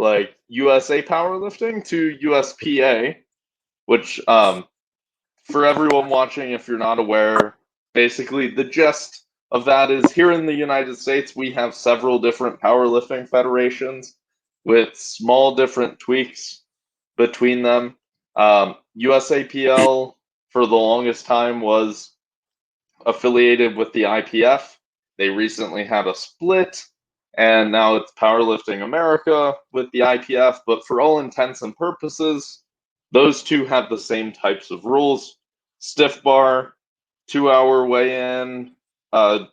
like USA Powerlifting to USPA, which for everyone watching, if you're not aware, basically the gist of that is here in the United States, we have several different powerlifting federations with small different tweaks between them. USAPL for the longest time was affiliated with the IPF. They recently had a split, and now it's Powerlifting America with the IPF. But for all intents and purposes, those two have the same types of rules: stiff bar, 2-hour weigh-in,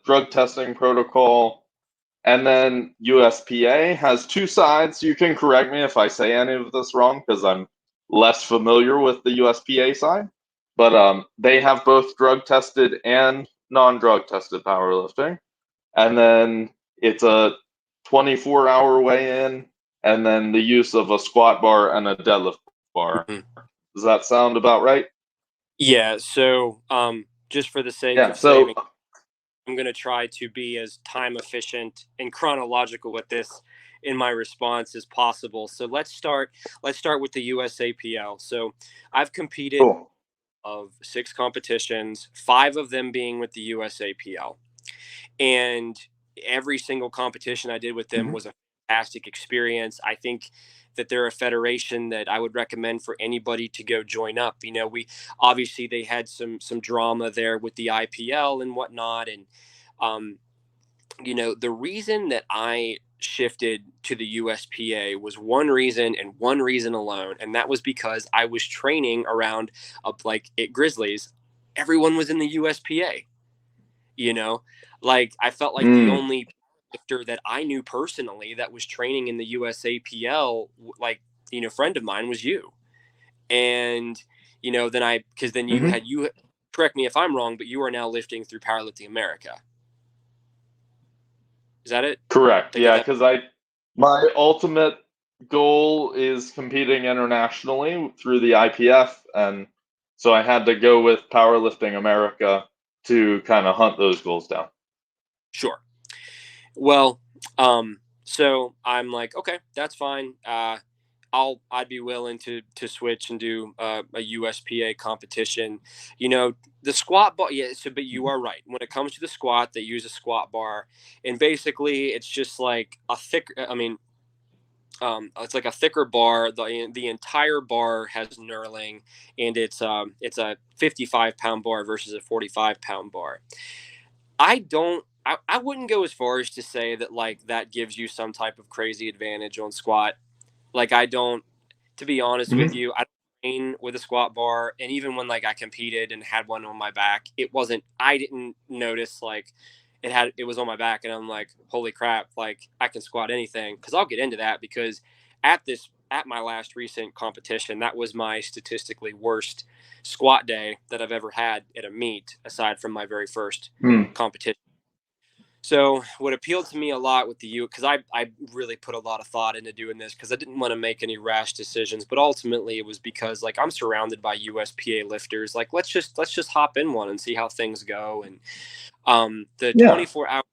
drug testing protocol, and then USPA has two sides. You can correct me if I say any of this wrong because I'm less familiar with the USPA side. But they have both drug tested and non-drug tested powerlifting. And then it's a 24-hour weigh-in, and then the use of a squat bar and a deadlift bar. Does that sound about right? Yeah. So just for the sake of saving, I'm going to try to be as time efficient and chronological with this in my response as possible. So let's start with the USAPL. So I've competed of 6 competitions, 5 of them being with the USAPL. And every single competition I did with them was a fantastic experience. I think that they're a federation that I would recommend for anybody to go join up. You know, we obviously they had some drama there with the IPL and whatnot, and you know, the reason that I shifted to the USPA was one reason and one reason alone, and that was because I was training around like at Grizzlies. Everyone was in the USPA. You know, like I felt like the only lifter that I knew personally that was training in the USAPL, like, you know, friend of mine was you. And, you know, because then you correct me if I'm wrong, but you are now lifting through Powerlifting America. Is that it? Correct. Yeah, because my ultimate goal is competing internationally through the IPF, and so I had to go with Powerlifting America to kind of hunt those goals down. Sure. Well, so I'm like, okay, that's fine. I'd be willing to switch and do a USPA competition. You know, the squat bar. Yeah. So, but you are right. When it comes to the squat, they use a squat bar, and basically, it's just like a thick. I mean, it's like a thicker bar. The entire bar has knurling, and it's a 55-pound bar versus a 45-pound bar. I wouldn't go as far as to say that like that gives you some type of crazy advantage on squat. Like I don't, to be honest with you, I don't train with a squat bar. And even when like I competed and had one on my back, I didn't notice like it was on my back, and I'm like, holy crap, like I can squat anything. Cause I'll get into that because at my last recent competition, that was my statistically worst squat day that I've ever had at a meet, aside from my very first competition. So what appealed to me a lot with the because I really put a lot of thought into doing this because I didn't want to make any rash decisions, but ultimately it was because like I'm surrounded by USPA lifters. Like let's just hop in one and see how things go. And the 24-hour